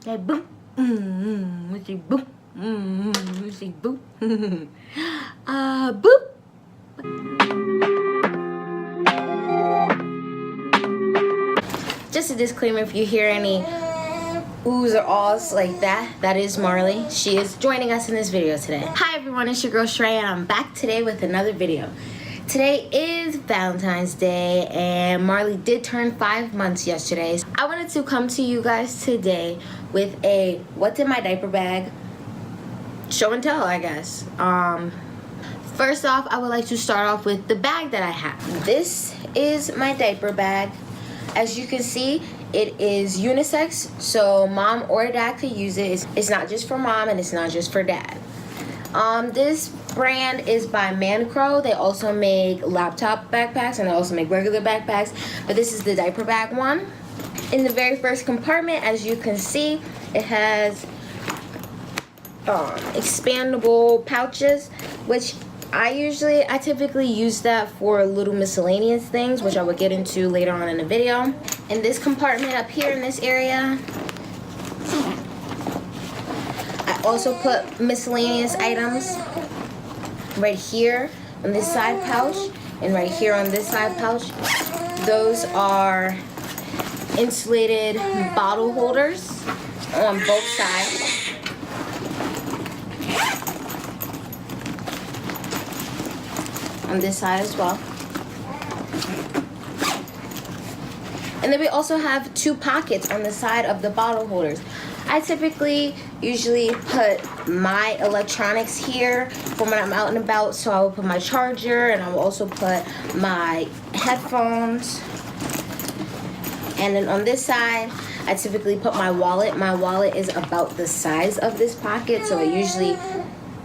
Say boop. Say boop. Say boop. Boop. Just a disclaimer, if you hear any oohs or ahs like that, that is Marley. She is joining us in this video today. Hi everyone, it's your girl Shrey, and I'm back today with another video. Today is Valentine's Day, and Marley did turn 5 months yesterday. I wanted to come to you guys today with a what's in my diaper bag show and tell, I guess. First off, I would like to start off with the bag that I have. This is my diaper bag. As you can see, it is unisex, so mom or dad could use it. It's not just for mom and it's not just for dad. This brand is by Man-Crow. They also make laptop backpacks and they also make regular backpacks, but this is the diaper bag one. In the very first compartment, as you can see, it has expandable pouches, which I typically use that for little miscellaneous things, which I will get into later on in the video. In this compartment up here in this area, I also put miscellaneous items right here on this side pouch and right here on this side pouch. Those are insulated bottle holders on both sides. On this side as well. And then we also have 2 pockets on the side of the bottle holders. I typically usually put my electronics here for when I'm out and about, so I will put my charger and I will also put my headphones. And then on this side, I typically put my wallet. My wallet is about the size of this pocket, so it usually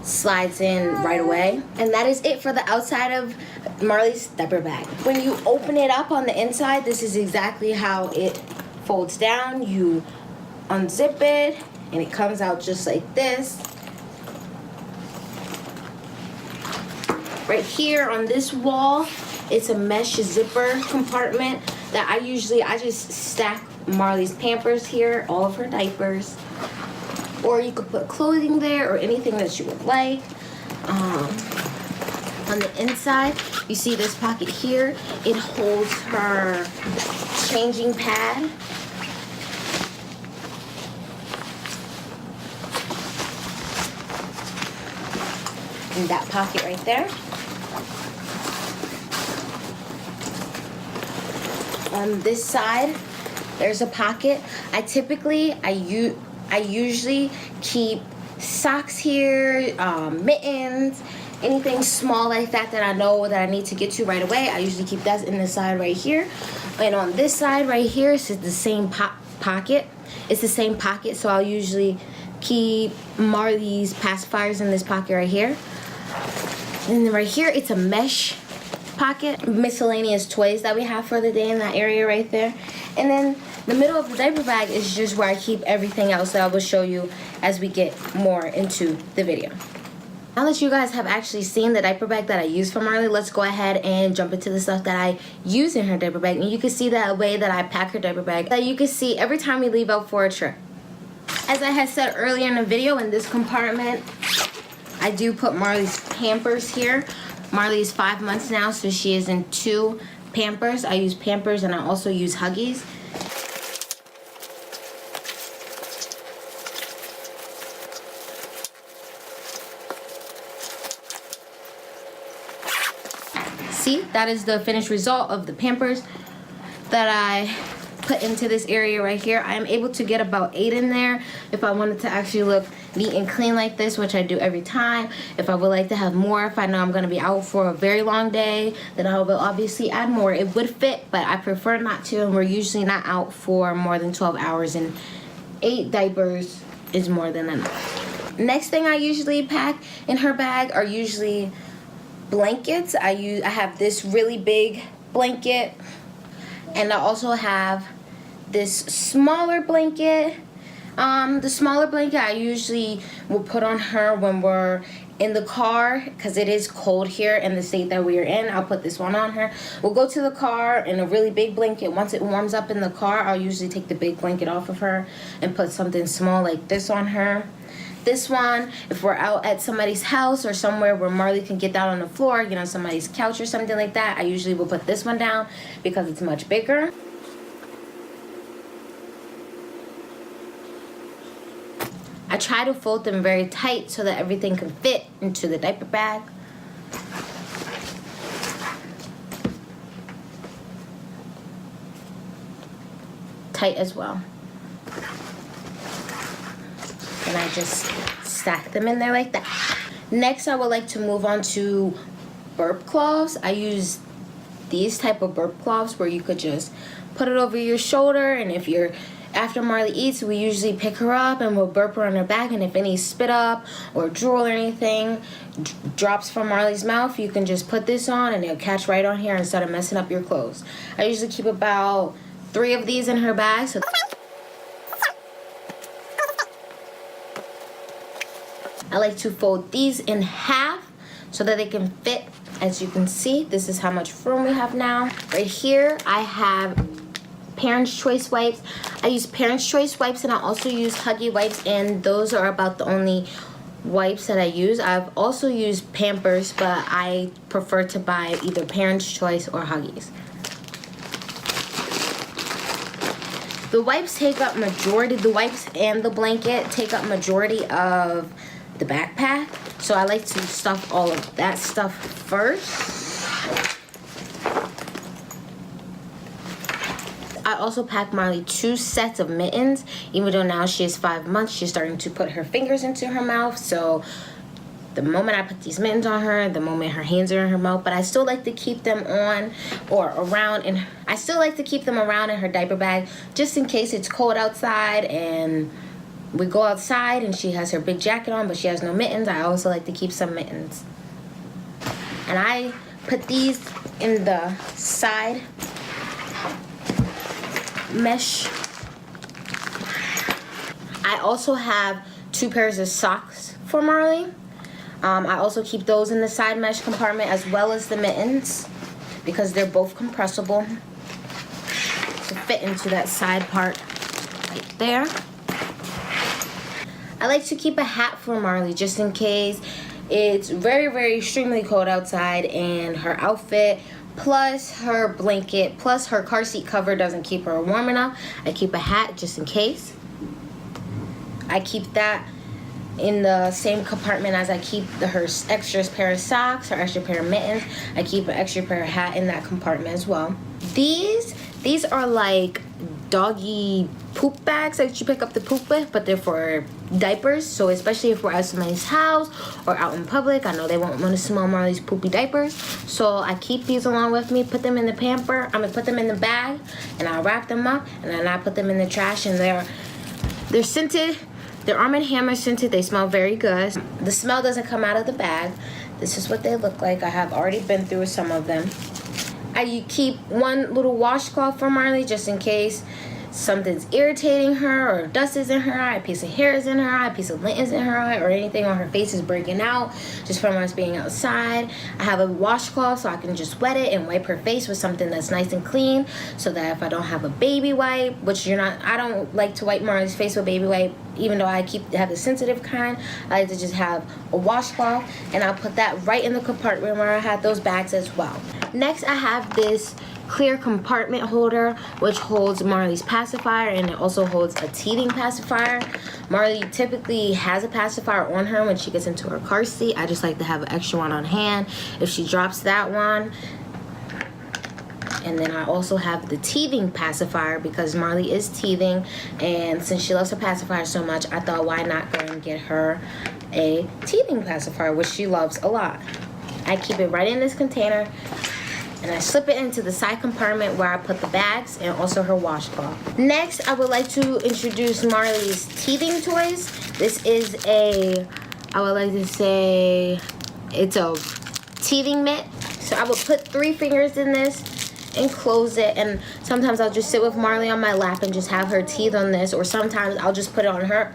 slides in right away. And that is it for the outside of Marley's diaper bag. When you open it up on the inside, this is exactly how it folds down. You unzip it and it comes out just like this. Right here on this wall, it's a mesh zipper compartment that I just stack Marley's Pampers here, all of her diapers. Or you could put clothing there or anything that you would like. On the inside, you see this pocket here. It holds her changing pad. In that pocket right there. On this side, there's a pocket. I usually keep socks here, mittens, anything small like that I know that I need to get to right away. I usually keep that in the side right here. And on this side right here, it's the same pocket. It's the same pocket, so I'll usually keep Marley's pacifiers in this pocket right here. And then right here, it's a mesh pocket. Miscellaneous toys that we have for the day in that area right there. And then the middle of the diaper bag is just where I keep everything else that I will show you as we get more into the video. Now that you guys have actually seen the diaper bag that I use for Marley, let's go ahead and jump into the stuff that I use in her diaper bag. And you can see that way that I pack her diaper bag, that you can see every time we leave out for a trip. As I had said earlier in the video, in this compartment, I do put Marley's Pampers here. Marley is 5 months now, so she is in 2 Pampers. I use Pampers and I also use Huggies. See, that is the finished result of the Pampers that I put into this area right here. I am able to get about 8 in there if I wanted to actually look neat and clean like this, which I do every time. If I would like to have more, if I know I'm going to be out for a very long day, then I will obviously add more. It would fit, but I prefer not to, and we're usually not out for more than 12 hours, and 8 diapers is more than enough. Next thing I usually pack in her bag are usually blankets. I have this really big blanket, and I also have this smaller blanket. The smaller blanket I usually will put on her when we're in the car, because it is cold here in the state that we are in. I'll put this one on her. We'll go to the car in a really big blanket. Once it warms up in the car, I'll usually take the big blanket off of her and put something small like this on her. This one, if we're out at somebody's house or somewhere where Marley can get down on the floor, get on somebody's couch or something like that, I usually will put this one down because it's much bigger. I try to fold them very tight so that everything can fit into the diaper bag. Tight as well. And I just stack them in there like that. Next, I would like to move on to burp cloths. I use these type of burp cloths where you could just put it over your shoulder, and if you're after Marley eats, we usually pick her up and we'll burp her on her back, and if any spit up or drool or anything drops from Marley's mouth, you can just put this on and it'll catch right on here instead of messing up your clothes. I usually keep about 3 of these in her bag. So I like to fold these in half so that they can fit. As you can see, this is how much room we have now. Right here, I have Parents' Choice wipes. I use Parents' Choice wipes, and I also use Huggy wipes, and those are about the only wipes that I use. I've also used Pampers, but I prefer to buy either Parents' Choice or Huggies. The wipes take up majority, the wipes and the blanket take up majority of the backpack, so I like to stuff all of that stuff first. I also pack Marley 2 sets of mittens. Even though now she is 5 months, she's starting to put her fingers into her mouth. So the moment I put these mittens on her, the moment her hands are in her mouth, but I still like to keep them on or around, and I still like to keep them around in her diaper bag just in case it's cold outside and we go outside and she has her big jacket on but she has no mittens. I also like to keep some mittens. And I put these in the side mesh. I also have 2 pairs of socks for Marley. I also keep those in the side mesh compartment as well as the mittens because they're both compressible to fit into that side part right there. I like to keep a hat for Marley just in case it's very, very extremely cold outside and her outfit plus her blanket plus her car seat cover doesn't keep her warm enough. I keep a hat just in case. I keep that in the same compartment as I keep her extra pair of socks, her extra pair of mittens. I keep an extra pair of hat in that compartment as well. These are like doggy poop bags that you pick up the poop with, but they're for diapers. So especially if we're at somebody's house or out in public, I know they won't want to smell Marley's poopy diapers. So I keep these along with me, put them in the put them in the bag, and I wrap them up, and then I put them in the trash, and they're scented. They're Arm & Hammer scented. They smell very good. The smell doesn't come out of the bag. This is what they look like. I have already been through some of them. I keep one little washcloth for Marley just in case something's irritating her, or dust is in her eye, a piece of hair is in her eye, a piece of lint is in her eye, or anything on her face is breaking out just from us being outside. I have a washcloth so I can just wet it and wipe her face with something that's nice and clean, so that if I don't have a baby wipe, which I don't like to wipe Marley's face with baby wipe, even though I have the sensitive kind. I like to just have a washcloth, and I'll put that right in the compartment where I have those bags as well. Next, I have this clear compartment holder which holds Marley's pacifier, and it also holds a teething pacifier. Marley typically has a pacifier on her when she gets into her car seat. I just like to have an extra one on hand if she drops that one. And then I also have the teething pacifier because Marley is teething, and since she loves her pacifier so much, I thought why not go and get her a teething pacifier, which she loves a lot. I keep it right in this container, and I slip it into the side compartment where I put the bags and also her washcloth. Next, I would like to introduce Marley's teething toys. This is I would like to say, it's a teething mitt. So I would put 3 fingers in this, and close it. And sometimes I'll just sit with Marley on my lap and just have her teeth on this, or sometimes I'll just put it on her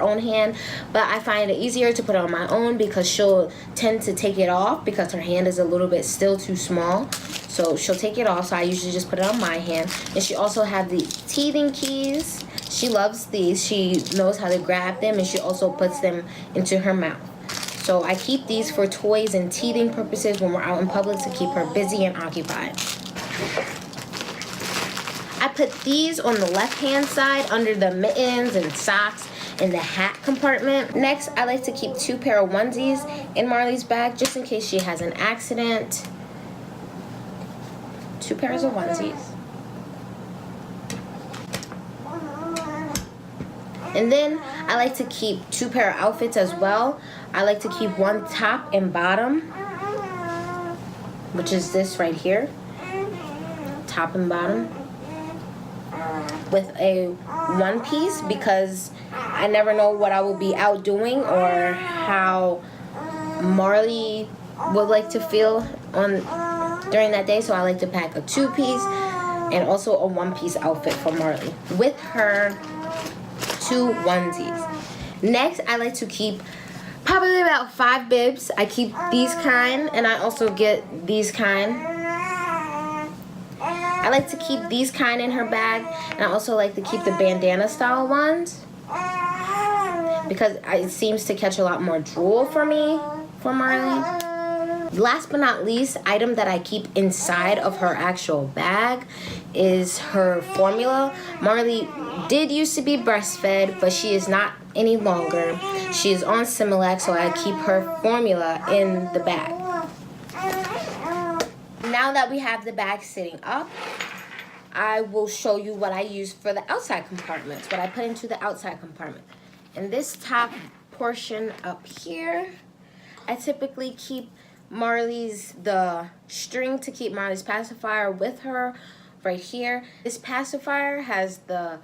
own hand. But I find it easier to put it on my own because she'll tend to take it off because her hand is a little bit still too small. So she'll take it off, so I usually just put it on my hand. And she also has the teething keys. She loves these. She knows how to grab them, and she also puts them into her mouth. So I keep these for toys and teething purposes when we're out in public to keep her busy and occupied. I put these on the left-hand side under the mittens and socks in the hat compartment. Next, I like to keep 2 pair of onesies in Marley's bag just in case she has an accident. 2 pairs of onesies. And then I like to keep 2 pair of outfits as well. I like to keep one top and bottom, which is this right here. Top and bottom. With a one piece because I never know what I will be out doing or how Marley would like to feel during that day. So I like to pack a 2-piece and also a 1-piece outfit for Marley with her 2 onesies. Next, I like to keep probably about 5 bibs. I keep these kind, and I also get these kind. I like to keep these kind in her bag, and I also like to keep the bandana style ones because it seems to catch a lot more drool for Marley. Last but not least, item that I keep inside of her actual bag is her formula. Marley did used to be breastfed, but she is not any longer. She is on Similac, so I keep her formula in the bag. Now that we have the bag sitting up, I will show you what I use for the outside compartments, what I put into the outside compartment. In this top portion up here, I typically keep the string to keep Marley's pacifier with her right here. This pacifier has the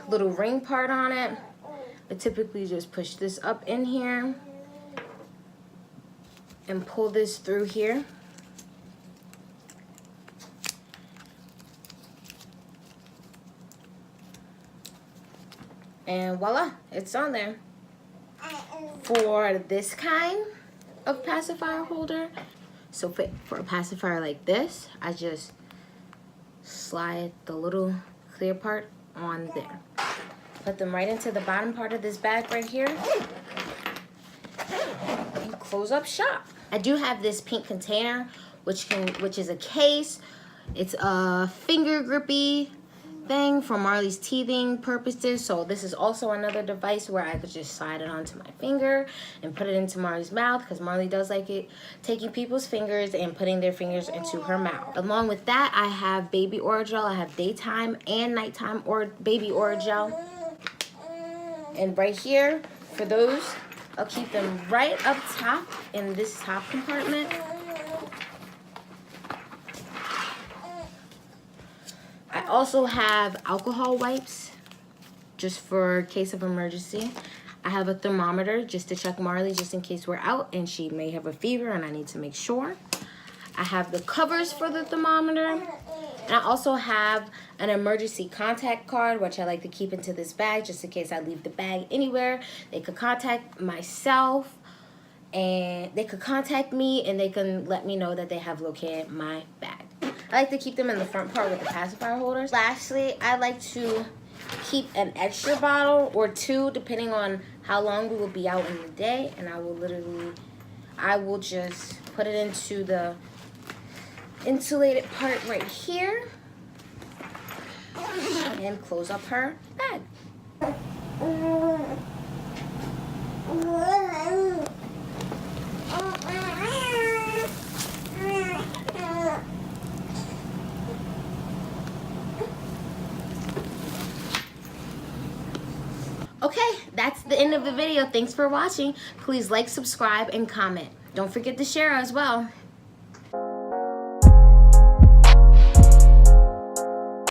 little ring part on it. I typically just push this up in here and pull this through here. And voila, it's on there. For this kind of pacifier holder, so for a pacifier like this, I just slide the little clear part on there. Put them right into the bottom part of this bag right here and close up shop. I do have this pink container which is a case. It's a finger grippy thing for Marley's teething purposes. So this is also another device where I could just slide it onto my finger and put it into Marley's mouth because Marley does like it taking people's fingers and putting their fingers into her mouth. Along with that, I have baby oral gel. I have daytime and nighttime baby oral gel. And right here, for those, I'll keep them right up top in this top compartment. I also have alcohol wipes just for case of emergency. I have a thermometer just to check Marley just in case we're out and she may have a fever and I need to make sure. I have the covers for the thermometer. And I also have an emergency contact card, which I like to keep into this bag just in case I leave the bag anywhere. They could contact myself and they could contact me and they can let me know that they have located my bag. I like to keep them in the front part with the pacifier holders. Lastly, I like to keep an extra bottle or 2 depending on how long we will be out in the day, and I will just put it into the insulated part right here and close up her bag. Okay, that's the end of the video. Thanks for watching. Please like, subscribe, and comment. Don't forget to share as well.